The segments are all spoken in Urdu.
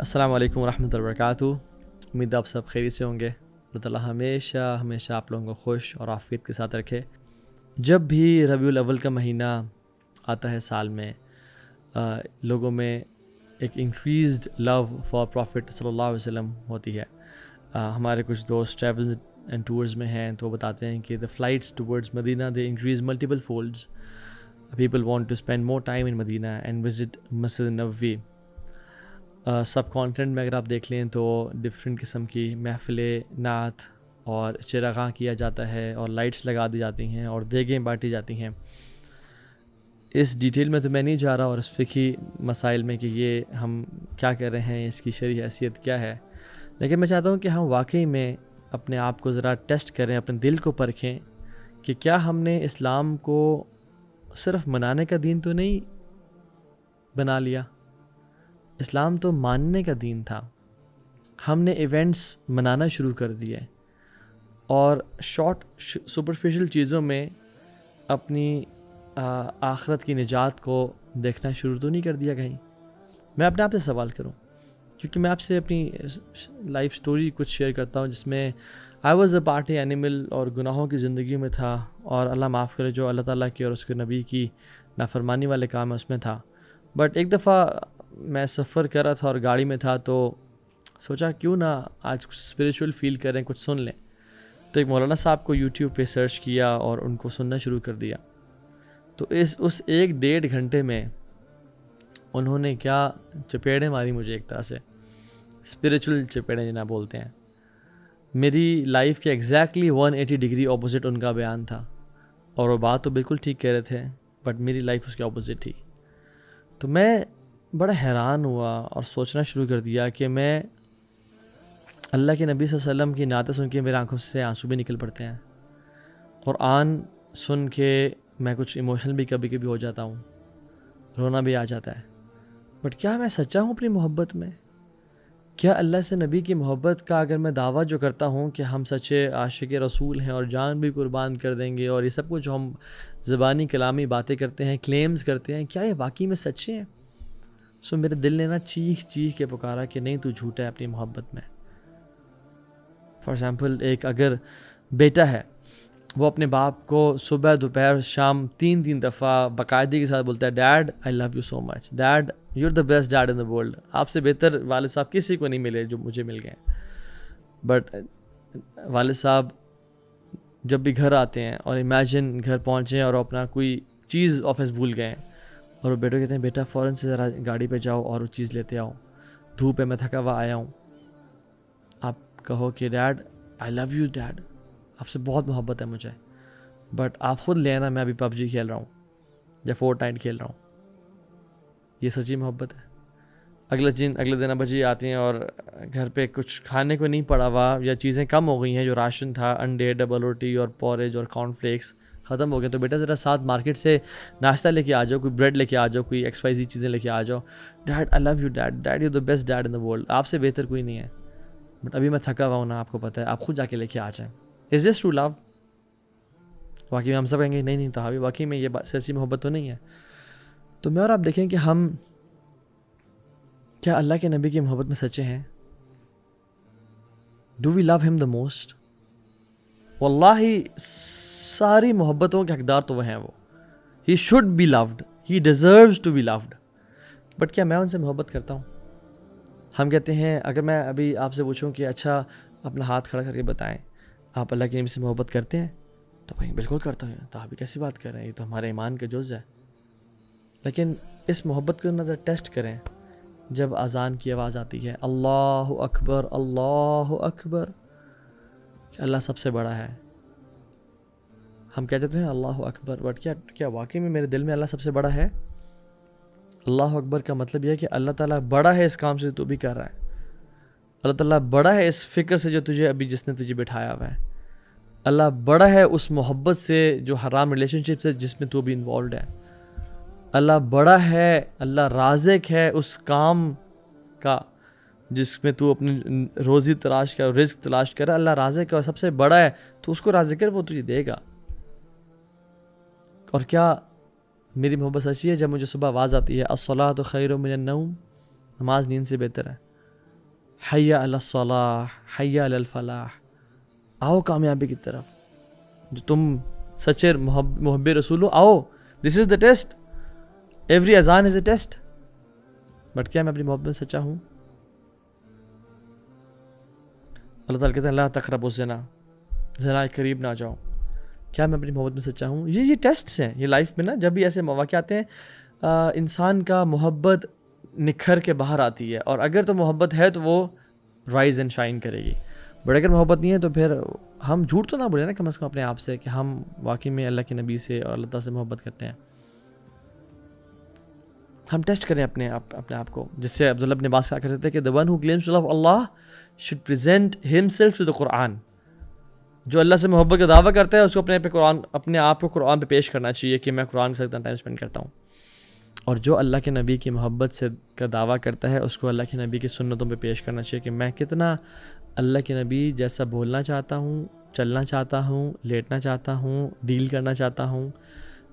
السلام علیکم ورحمۃ اللہ وبرکاتہ۔ امید آپ سب خیریت سے ہوں گے۔ اللہ تعالیٰ ہمیشہ آپ لوگوں کو خوش اور عافیت کے ساتھ رکھے۔ جب بھی ربیع الاول کا مہینہ آتا ہے سال میں، لوگوں میں ایک انکریزڈ لو فار پروفٹ صلی اللہ علیہ وسلم ہوتی ہے۔ ہمارے کچھ دوست ٹریول اینڈ ٹورز میں ہیں تو وہ بتاتے ہیں کہ the flights towards Madinah they increase multiple folds. People want to spend more time in Madinah and visit Masjid Nabawi. Sub continent میں اگر آپ دیکھ لیں تو ڈفرینٹ قسم کی محفلیں، نعت اور چراغاں کیا جاتا ہے اور لائٹس لگا دی جاتی ہیں اور دیگیں بانٹی جاتی ہیں۔ اس ڈیٹیل میں تو میں نہیں جا رہا اور اس فقہی مسائل میں کہ یہ ہم کیا کر رہے ہیں، اس کی شرعی حیثیت کیا ہے، لیکن میں چاہتا ہوں کہ ہم واقعی میں اپنے آپ کو ذرا ٹیسٹ کریں، اپنے دل کو پرکھیں کہ کیا ہم نے اسلام کو صرف منانے کا دین تو نہیں بنا لیا۔ اسلام تو ماننے کا دین تھا۔ ہم نے ایونٹس منانا شروع کر دیے اور شارٹ سپرفیشل چیزوں میں اپنی آخرت کی نجات کو دیکھنا شروع تو نہیں کر دیا کہیں۔ میں اپنے آپ سے سوال کروں، کیونکہ میں آپ سے اپنی لائف سٹوری کچھ شیئر کرتا ہوں جس میں I was a party animal اور گناہوں کی زندگی میں تھا، اور اللہ معاف کرے جو اللہ تعالیٰ کی اور اس کے نبی کی نافرمانی والے کام ہے اس میں تھا۔ بٹ ایک دفعہ میں سفر کر رہا تھا اور گاڑی میں تھا تو سوچا کیوں نہ آج کچھ اسپریچول فیل کریں، کچھ سن لیں۔ تو ایک مولانا صاحب کو یوٹیوب پہ سرچ کیا اور ان کو سننا شروع کر دیا۔ تو اس 1-1.5 گھنٹے میں انہوں نے کیا چپیڑیں ماری مجھے، ایک طرح سے اسپریچول چپیڑیں جنہیں بولتے ہیں۔ میری لائف کے ایگزیکٹلی 180 ڈگری اپوزٹ ان کا بیان تھا، اور وہ بات تو بالکل ٹھیک کہہ رہے تھے بٹ میری لائف اس کے اپوزٹ تھی۔ تو میں بڑا حیران ہوا اور سوچنا شروع کر دیا کہ میں اللہ کے نبی صلی اللہ علیہ وسلم کی نعتیں سن کے میرے آنکھوں سے آنسو بھی نکل پڑتے ہیں، قرآن سن کے میں کچھ ایموشنل بھی کبھی کبھی ہو جاتا ہوں، رونا بھی آ جاتا ہے۔ بٹ کیا میں سچا ہوں اپنی محبت میں؟ کیا اللہ سے نبی کی محبت کا اگر میں دعویٰ جو کرتا ہوں کہ ہم سچے عاشق رسول ہیں اور جان بھی قربان کر دیں گے، اور یہ سب کچھ جو ہم زبانی کلامی باتیں کرتے ہیں، کلیمز کرتے ہیں، کیا یہ واقعی میں سچے ہیں؟ میرے دل نے چیخ کے پکارا کہ نہیں، تو جھوٹا ہے اپنی محبت میں۔ فار ایگزامپل، ایک اگر بیٹا ہے، وہ اپنے باپ کو صبح دوپہر شام 3 دفعہ باقاعدگی کے ساتھ بولتا ہے dad I love you so much, dad you are the best dad in the world, آپ سے بہتر والد صاحب کسی کو نہیں ملے جو مجھے مل گئے۔ بٹ والد صاحب جب بھی گھر آتے ہیں اور امیجن گھر پہنچے اور اپنا کوئی چیز آفس بھول گئے ہیں، اور وہ بیٹے کہتے ہیں بیٹا فوراً سے ذرا گاڑی پہ جاؤ اور وہ چیز لیتے آؤ، دھوپ ہے میں تھکا ہوا آیا ہوں۔ آپ کہو کہ dad I love you dad, آپ سے بہت محبت ہے مجھے، بٹ آپ خود لے آنا، میں ابھی PUBG کھیل رہا ہوں یا فورٹنائٹ کھیل رہا ہوں۔ یہ سچی محبت ہے؟ اگلے دن ابا جی آتے ہیں اور گھر پہ کچھ کھانے کو نہیں پڑا ہوا یا چیزیں کم ہو گئی ہیں، جو راشن تھا، انڈے، ڈبل روٹی اور پوریج اور کارن فلیکس ختم ہو گئے، تو بیٹا ذرا ساتھ مارکیٹ سے ناشتہ لے کے آ جاؤ، کوئی بریڈ لے کے آ جاؤ، کوئی XYZ چیزیں لے کے آ جاؤ۔ Dad I love you dad, dad you the best dad in the world, آپ سے بہتر کوئی نہیں ہے، بٹ ابھی میں تھکا ہوا ہوں نا، آپ کو پتہ ہے، آپ خود جا کے لے کے آ جائیں۔ از دس ٹرو لو؟ واقعی میں ہم سب کہیں گے نہیں تو واقعی میں یہ سچی محبت تو نہیں ہے۔ تو میں اور آپ دیکھیں کہ ہم کیا اللہ کے نبی کی محبت میں سچے ہیں؟ ڈو وی لو ہم دا موسٹ؟ واللہ ساری محبتوں کے حقدار تو وہ ہیں، وہ he should be loved, he deserves to be loved, but کیا میں ان سے محبت کرتا ہوں؟ ہم کہتے ہیں، اگر میں ابھی آپ سے پوچھوں کہ اچھا اپنا ہاتھ کھڑا کر کے بتائیں آپ اللہ کے نبی سے محبت کرتے ہیں، تو بھائی بالکل کرتا ہوں، تو آپ کیسی بات کر رہے ہیں، یہ تو ہمارے ایمان کا جز ہے۔ لیکن اس محبت کو نظر ٹیسٹ کریں جب اذان کی آواز آتی ہے، اللہ اکبر اللہ اکبر، کہ اللہ سب سے بڑا ہے۔ ہم کہتے تو ہیں اللہ اکبر، بٹ کیا واقعی میں میرے دل میں اللہ سب سے بڑا ہے؟ اللہ اکبر کا مطلب یہ ہے کہ اللہ تعالیٰ بڑا ہے اس کام سے تو بھی کر رہا ہے، اللہ تعالیٰ بڑا ہے اس فکر سے جو تجھے ابھی جس نے تجھے بٹھایا ہوا ہے، اللہ بڑا ہے اس محبت سے جو حرام ریلیشن شپ سے جس میں تو بھی انوالوڈ ہے، اللہ بڑا ہے، اللہ رازق ہے اس کام کا جس میں تو اپنی روزی تلاش کر، رزق تلاش کر، اللہ رازق ہے اور سب سے بڑا ہے، تو اس کو رازق کر، وہ تجھے دے گا۔ اور کیا میری محبت سچی ہے جب مجھے صبح آواز آتی ہے الصلاۃ خیر من النوم، نماز نیند سے بہتر ہے؟ حی علی الصلاح، حی علی الفلاح، آؤ کامیابی کی طرف، جو تم سچے محب رسول ہو، آؤ، دس از دا ٹیسٹ، ایوری اذان از اے ٹیسٹ. بٹ کیا میں اپنی محبت میں سچا ہوں؟ اللہ تعالیٰ کہتے ہیں لا تقربوا الزنا، زنا کے قریب نہ جاؤ. کیا میں اپنی محبت میں سچا ہوں؟ یہ ٹیسٹس ہیں یہ لائف میں نا. جب بھی ایسے مواقع آتے ہیں انسان کا محبت نکھر کے باہر آتی ہے، اور اگر تو محبت ہے تو وہ رائز اینڈ شائن کرے گی. بٹ اگر محبت نہیں ہے تو پھر ہم جھوٹ تو نہ بولیں نا کم از کم اپنے آپ سے کہ ہم واقعی میں اللہ کے نبی سے اور اللہ تعالیٰ سے محبت کرتے ہیں. ہم ٹیسٹ کریں اپنے آپ کو، جس سے عبداللہ ابن عباس کہا کرتے تھے کہ the one who claims to love Allah should present himself to the Quran. جو اللہ سے محبت کا دعویٰ کرتا ہے اس کو اپنے آپ کو قرآن پہ پیش کرنا چاہیے کہ میں قرآن کے ساتھ ٹائم اسپینڈ کرتا ہوں. اور جو اللہ کے نبی کی محبت سے کا دعویٰ کرتا ہے اس کو اللہ کے نبی کی سنتوں پہ پیش کرنا چاہیے کہ میں کتنا اللہ کے نبی جیسا بولنا چاہتا ہوں، چلنا چاہتا ہوں، لیٹنا چاہتا ہوں، ڈیل کرنا چاہتا ہوں،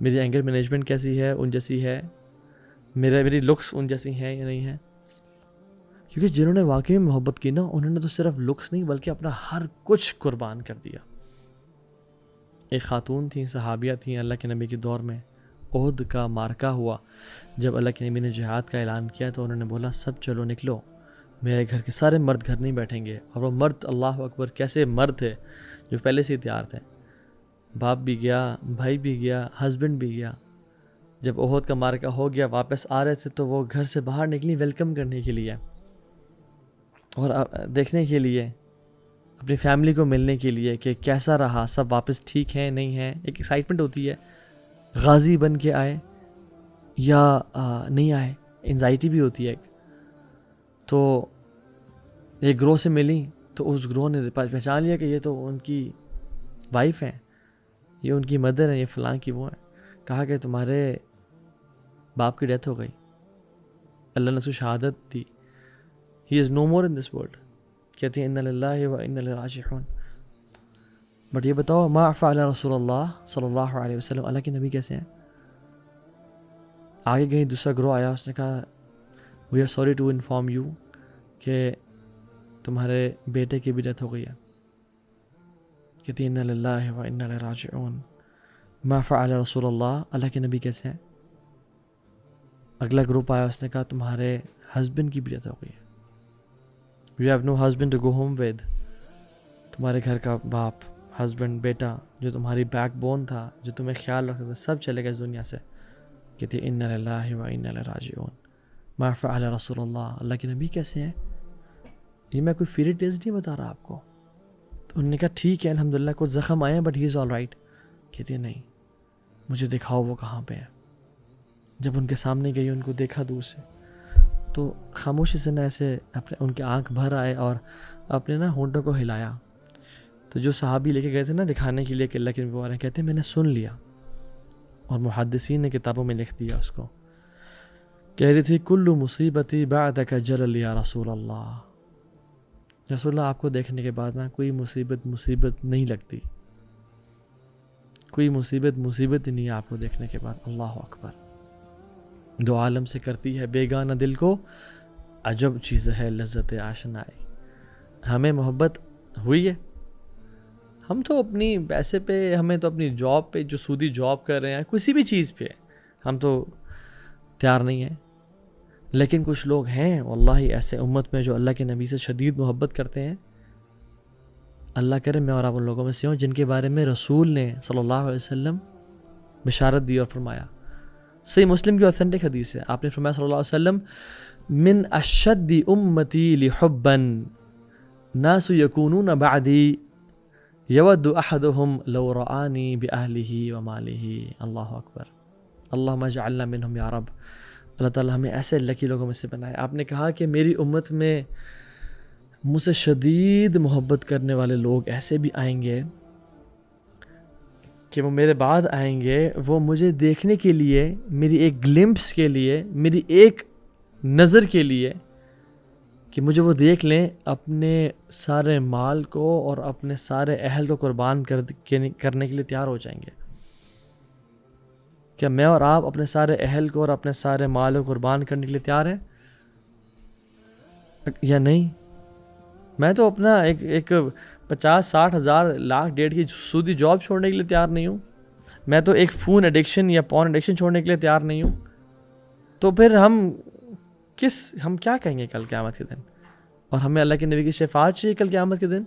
میری اینگر مینجمنٹ کیسی ہے، ان جیسی ہے، میری لکس ان جیسی ہیں یا نہیں ہیں. کیونکہ جنہوں نے واقعی محبت کی نا انہوں نے تو صرف لکس نہیں بلکہ اپنا ہر کچھ قربان کر دیا. ایک خاتون تھیں، صحابیہ تھیں اللہ کے نبی کے دور میں. احد کا معرکہ ہوا، جب اللہ کے نبی نے جہاد کا اعلان کیا تو انہوں نے بولا سب چلو نکلو، میرے گھر کے سارے مرد گھر نہیں بیٹھیں گے. اور وہ مرد اللہ اکبر کیسے مرد تھے جو پہلے سے ہی تیار تھے. باپ بھی گیا، بھائی بھی گیا، ہسبینڈ بھی گیا. جب احد کا معرکہ ہو گیا واپس آ رہے تھے تو وہ گھر سے باہر نکلی ویلکم کرنے کے لیے اور دیکھنے کے لیے، اپنی فیملی کو ملنے کے لیے کہ کیسا رہا، سب واپس ٹھیک ہیں نہیں ہیں. ایک ایکسائٹمنٹ ہوتی ہے، غازی بن کے آئے یا نہیں آئے، انزائٹی بھی ہوتی ہے ایک. تو ایک گروہ سے ملی تو اس گروہ نے پہچان لیا کہ یہ تو ان کی وائف ہیں، یہ ان کی مدر ہیں، یہ فلاں کی وہ ہیں. کہا کہ تمہارے باپ کی ڈیتھ ہو گئی، اللہ نے اس کو شہادت دی، ہی از نو مور ان دس ورلڈ. کہتی ہیں انا للہ و انا الیہ راجعون. بٹ یہ بتاؤ ما فعل رسول اللہ صلی اللہ علیہ وسلم، اللہ کے نبی کیسے ہیں؟ آگے گئی، دوسرا گروہ آیا، اس نے کہا we are sorry to inform you کہ تمہارے بیٹے کی بھی ڈیتھ ہو گئی ہے. کہتی ہیں انا للہ و انا الیہ راجعون. ما فعل رسول اللہ، اللہ کے نبی کیسے ہیں؟ اگلا گروپ آیا، اس نے کہا تمہارے ہسبینڈ کی بھی ڈیتھ ہو گئی ہے. You have no husband to go home with. تمہارے گھر کا باپ، ہسبینڈ، بیٹا جو تمہاری بیک بون تھا، جو تمہیں خیال رکھتا تھا، سب چلے گئے اس دنیا سے. کہتے ہیں انا للہ و انا الیہ راجعون. ما فعل رسول اللہ، اللہ کے نبی کیسے ہیں؟ یہ میں کوئی فیری ٹیلز نہیں بتا رہا آپ کو. تو انہوں نے کہا ٹھیک ہے الحمدللہ کچھ زخم آئے ہیں but he is all right. کہتے ہیں نہیں، مجھے دکھاؤ وہ کہاں پہ ہیں. جب ان کے سامنے گئی، ان کو دیکھا دور سے تو خاموشی سے نہ ایسے ان کے آنکھ بھر آئے اور اپنے نا ہونٹوں کو ہلایا. تو جو صحابی لے کے گئے تھے نا دکھانے کے لیے کہ اللہ کے نبی آ رہے ہیں، کہتے ہیں میں نے سن لیا اور محدثین نے کتابوں میں لکھ دیا اس کو. کہہ رہی تھی کل مصیبتی بعدک جلل یا رسول اللہ. رسول اللہ آپ کو دیکھنے کے بعد نا کوئی مصیبت نہیں لگتی، کوئی مصیبت ہی نہیں ہے آپ کو دیکھنے کے بعد. اللہ اکبر. دو عالم سے کرتی ہے بیگانہ دل کو، عجب چیز ہے لذت آشنائی. ہمیں محبت ہوئی ہے، ہم تو اپنی پیسے پہ، ہمیں تو اپنی جاب پہ جو سودی جاب کر رہے ہیں کسی بھی چیز پہ ہم تو تیار نہیں ہیں. لیکن کچھ لوگ ہیں واللہ ایسے امت میں جو اللہ کے نبی سے شدید محبت کرتے ہیں. اللہ کرے میں اور آپ ان لوگوں میں سے ہوں جن کے بارے میں رسول نے صلی اللہ علیہ وسلم بشارت دی اور فرمایا. صحیح مسلم کی اوتھینٹک حدیث ہے، آپ نے فرمایا صلی اللہ علیہ وسلم من اشد امتی لحبا ناس یکونون بعدی یود احدهم لو رآنی باہلہ ومالہ. اللہ اکبر. اللہم اجعلنا منہم یا رب. اللہ تعالیٰ ہمیں ایسے لکی لوگوں میں سے بنائے. آپ نے کہا کہ میری امت میں مجھ سے شدید محبت کرنے والے لوگ ایسے بھی آئیں گے کہ وہ میرے بعد آئیں گے، وہ مجھے دیکھنے کے لیے، میری ایک گلمپس کے لیے، میری ایک نظر کے لیے کہ مجھے وہ دیکھ لیں، اپنے سارے مال کو اور اپنے سارے اہل کو قربان کرنے کے لیے تیار ہو جائیں گے. کیا میں اور آپ اپنے سارے اہل کو اور اپنے سارے مال کو قربان کرنے کے لیے تیار ہیں یا نہیں؟ میں تو اپنا ایک 50-60 ہزار لاکھ ڈیڑھ کی سودی جاب چھوڑنے کے لیے تیار نہیں ہوں. میں تو ایک فون ایڈکشن یا پورن ایڈکشن چھوڑنے کے لیے تیار نہیں ہوں. تو پھر ہم کیا کہیں گے کل قیامت کے دن؟ اور ہمیں اللہ کے نبی کی شفاعت چاہیے کل قیامت کے دن.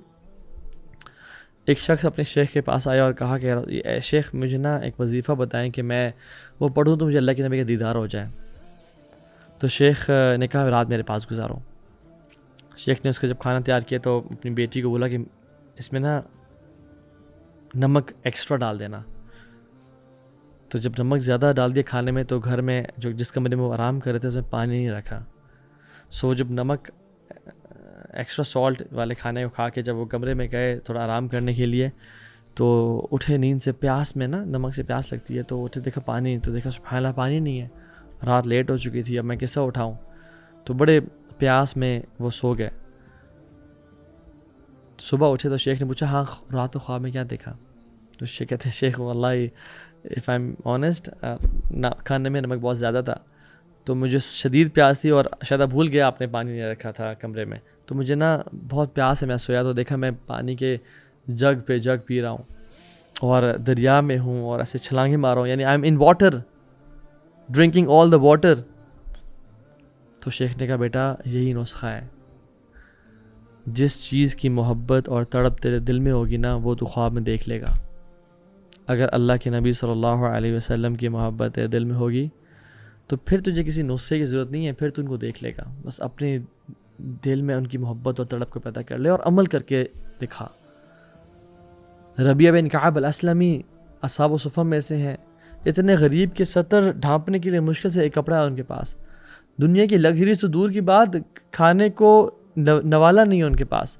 ایک شخص اپنے شیخ کے پاس آیا اور کہا کہ اے شیخ مجھے نا ایک وظیفہ بتائیں کہ میں وہ پڑھوں تو مجھے اللہ کے نبی کا دیدار ہو جائے. تو شیخ نے کہا رات میرے پاس گزارو. شیخ نے اس کا جب کھانا تیار کیا تو اپنی بیٹی کو بولا کہ اس میں نا نمک ایکسٹرا ڈال دینا. تو جب نمک زیادہ ڈال دیا کھانے میں تو گھر میں جس کمرے میں وہ آرام کر رہے تھے اس میں پانی نہیں رکھا. سو جب نمک ایکسٹرا سالٹ والے کھانے کو کھا کے جب وہ کمرے میں گئے تھوڑا آرام کرنے کے لیے تو اٹھے نیند سے, پیاس میں نا نمک سے پیاس لگتی ہے, تو اٹھے دیکھا پانی, تو دیکھا سبحان اللہ پانی نہیں ہے. رات لیٹ ہو چکی تھی, اب میں کیسا اٹھاؤں؟ تو بڑے پیاس میں وہ سو گئے. صبح اٹھے تو شیخ نے پوچھا ہاں رات کو خواب میں کیا دیکھا؟ تو شیخ کہتے ہیں شیخ واللہ اف آئی ایم آنیسٹ کھانے میں نمک بہت زیادہ تھا تو مجھے شدید پیاس تھی اور شاید بھول گیا آپ نے پانی نہیں رکھا تھا کمرے میں, تو مجھے نا بہت پیاس ہے. میں سویا تو دیکھا میں پانی کے جگ پہ جگ پی رہا ہوں اور دریا میں ہوں اور ایسے چھلانگیں مار رہا ہوں, یعنی I am in water drinking all the water. تو شیخ نے کہا بیٹا یہی نسخہ ہے, جس چیز کی محبت اور تڑپ تیرے دل میں ہوگی نا وہ تو خواب میں دیکھ لے گا. اگر اللہ کے نبی صلی اللہ علیہ وسلم کی محبت تیرے دل میں ہوگی تو پھر تجھے کسی نسخے کی ضرورت نہیں ہے, پھر تو ان کو دیکھ لے گا. بس اپنے دل میں ان کی محبت اور تڑپ کو پیدا کر لے اور عمل کر کے دکھا. ربیعہ بن کعب الاسلمی اصحاب صفہ میں سے ہیں, اتنے غریب کے سطر ڈھانپنے کے لیے مشکل سے ایک کپڑا ہے ان کے پاس. دنیا کی لگژریز تو دور کی بات, کھانے کو نوالا نہیں ہے ان کے پاس.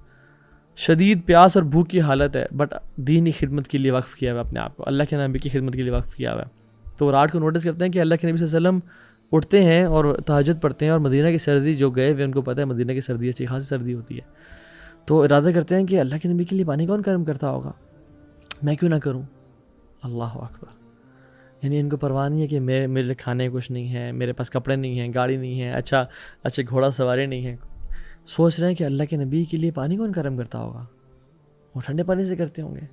شدید پیاس اور بھوک کی حالت ہے, بٹ دینی خدمت کے لیے وقف کیا ہوا ہے اپنے آپ کو, اللہ کے نبی کی خدمت کے لیے وقف کیا ہوا ہے. تو رات کو نوٹس کرتے ہیں کہ اللہ کے نبی صلی اللہ علیہ وسلم اٹھتے ہیں اور تہجد پڑھتے ہیں, اور مدینہ کی سردی جو گئے ہوئے ان کو پتہ ہے مدینہ کی سردی اچھی خاصی سردی ہوتی ہے. تو ارادہ کرتے ہیں کہ اللہ کے نبی کے لیے پانی کون گرم کرتا ہوگا, میں کیوں نہ کروں. اللہ اکبر. یعنی ان کو پرواہ نہیں ہے کہ میرے کھانے کچھ نہیں ہے, میرے پاس کپڑے نہیں ہیں, گاڑی نہیں ہے, اچھے گھوڑا سواری نہیں ہے. سوچ رہے ہیں کہ اللہ کے نبی کے لیے پانی کون گرم کرتا ہوگا, وہ ٹھنڈے پانی سے کرتے ہوں گے.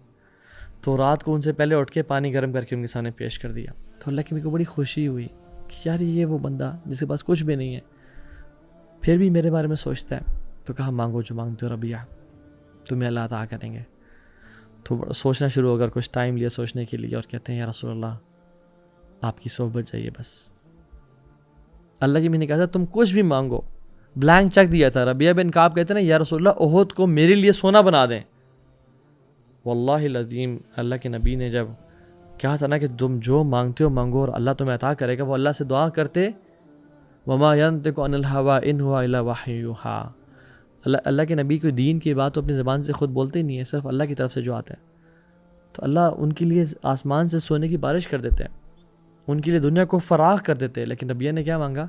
تو رات کو ان سے پہلے اٹھ کے پانی گرم کر کے ان کے سامنے پیش کر دیا. تو اللہ کے نبی کو بڑی خوشی ہوئی کہ یار یہ وہ بندہ جس کے پاس کچھ بھی نہیں ہے پھر بھی میرے بارے میں سوچتا ہے. تو کہا مانگو جو مانگتے ہو ربیعہ, تمہیں اللہ عطا کریں گے. تو سوچنا شروع ہو کر کچھ ٹائم لیا سوچنے کے لیے, اور کہتے ہیں یا رسول اللہ آپ کی صحبت چاہیے بس. اللہ کے نبی نے کہا تھا تم کچھ بھی مانگو, بلینک چیک دیا تھا. ربیعہ بن کعب کہتے ہیں نا یا رسول اللہ احد کو میرے لیے سونا بنا دیں. واللہ العظیم اللہ کے نبی نے جب کہا تھا نا کہ تم جو مانگتے ہو مانگو اور اللہ تمہیں عطا کرے گا, وہ اللہ سے دعا کرتے وما ينطق عن الهوى ان هو الا وحی یوحی. اللہ کے نبی کوئی دین کی بات تو اپنی زبان سے خود بولتے ہی نہیں ہے, صرف اللہ کی طرف سے جو آتا ہے. تو اللہ ان کے لیے آسمان سے سونے کی بارش کر دیتے ہیں, ان کے لیے دنیا کو فراخ کر دیتے ہیں. لیکن ربیعہ نے کیا مانگا؟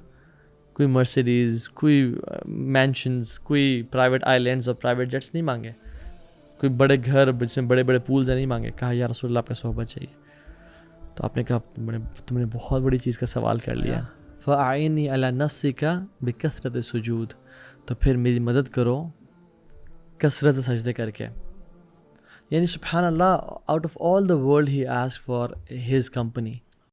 کوئی مرسیڈیز, کوئی مینشنز, کوئی پرائیویٹ آئی لینڈز اور پرائیویٹ جیٹس نہیں مانگے, کوئی بڑے گھر جس میں بڑے بڑے پولز ہیں نہیں مانگے. کہا یا رسول اللہ آپ کا صحبت چاہیے. تو آپ نے کہا تم نے بہت بڑی چیز کا سوال کر لیا. فَأَعِنِّي عَلَى نَفْسِكَ بِكَثْرَةِ السُّجُودِ, تو پھر میری مدد کرو کثرت سجدے کر کے. یعنی سبحان اللہ, out of all the world he asked for his company.